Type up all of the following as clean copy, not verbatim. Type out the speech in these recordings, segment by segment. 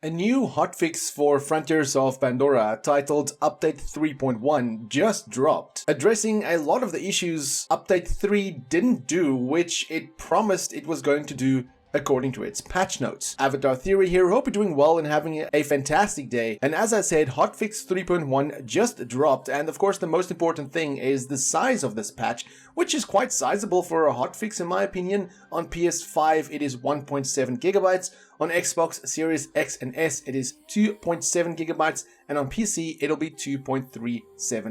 A new hotfix for Frontiers of Pandora titled Update 3.1 just dropped, addressing a lot of the issues Update 3 didn't do, which it promised it was going to do according to its patch notes. Avatar Theory here, hope you're doing well and having a fantastic day. And as I said, hotfix 3.1 just dropped, and of course the most important thing is the size of this patch, which is quite sizable for a hotfix in my opinion. On PS5 it is 1.7 gigabytes, on Xbox Series X and S it is 2.7 gigabytes, and on PC it'll be 2.37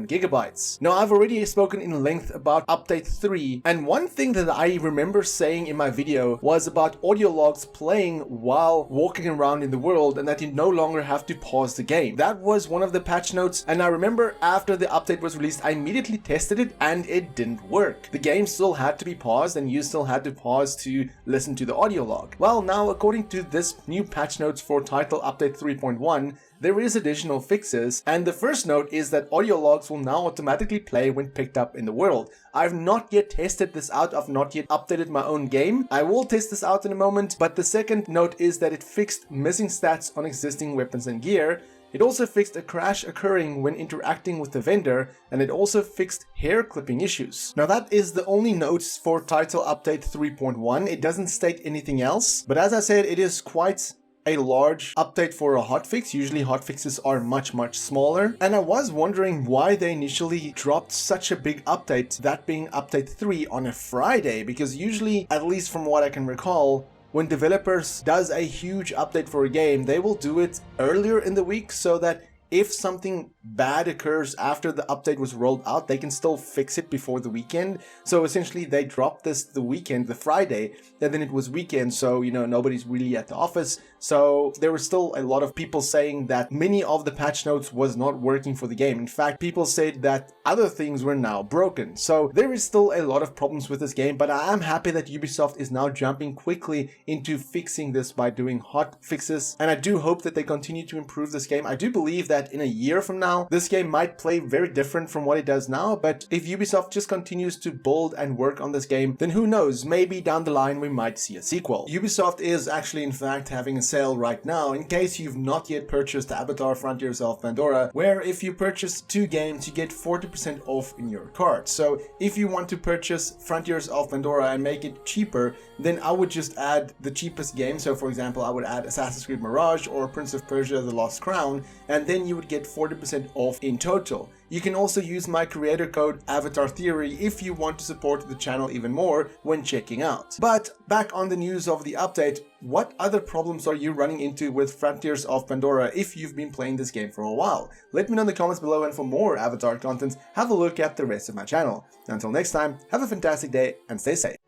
gigabytes. Now I've already spoken in length about Update 3, and one thing that I remember saying in my video was about audio logs playing while walking around in the world and that you no longer have to pause the game. That was one of the patch notes, and I remember after the update was released I immediately tested it and it didn't work. The game still had to be paused and you still had to pause to listen to the audio log. Well, now according to this new patch notes for title Update 3.1, there is additional fixes, and the first note is that audio logs will now automatically play when picked up in the world. I've not yet tested this out, I've not yet updated my own game. I will test this out in a moment, but the second note is that it fixed missing stats on existing weapons and gear. It also fixed a crash occurring when interacting with the vendor, and it also fixed hair clipping issues. Now that is the only notes for title update 3.1, it doesn't state anything else, but as I said, it is quite a large update for a hotfix. Usually hotfixes are much smaller, and I was wondering why they initially dropped such a big update, that being update 3 on a Friday, because usually, at least from what I can recall, when developers does a huge update for a game, they will do it earlier in the week so that if something bad occurs after the update was rolled out, they can still fix it before the weekend. So essentially they dropped this the weekend, the Friday, and then it was weekend, so you know, nobody's really at the office. So there were still a lot of people saying that many of the patch notes was not working for the game. In fact, people said that other things were now broken. So there is still a lot of problems with this game, but I am happy that Ubisoft is now jumping quickly into fixing this by doing hot fixes, and I do hope that they continue to improve this game. I do believe that in a year from now, this game might play very different from what it does now, but if Ubisoft just continues to build and work on this game, then who knows, maybe down the line we might see a sequel. Ubisoft is actually in fact having a sale right now, in case you've not yet purchased Avatar Frontiers of Pandora, where if you purchase 2 games, you get 40% off in your cart. So if you want to purchase Frontiers of Pandora and make it cheaper, then I would just add the cheapest game. So for example, I would add Assassin's Creed Mirage or Prince of Persia The Lost Crown, and then you would get 40% off in total. You can also use my creator code Avatar Theory if you want to support the channel even more when checking out. But back on the news of the update, what other problems are you running into with Frontiers of Pandora if you've been playing this game for a while? Let me know in the comments below, and for more Avatar content, have a look at the rest of my channel. Until next time, have a fantastic day and stay safe.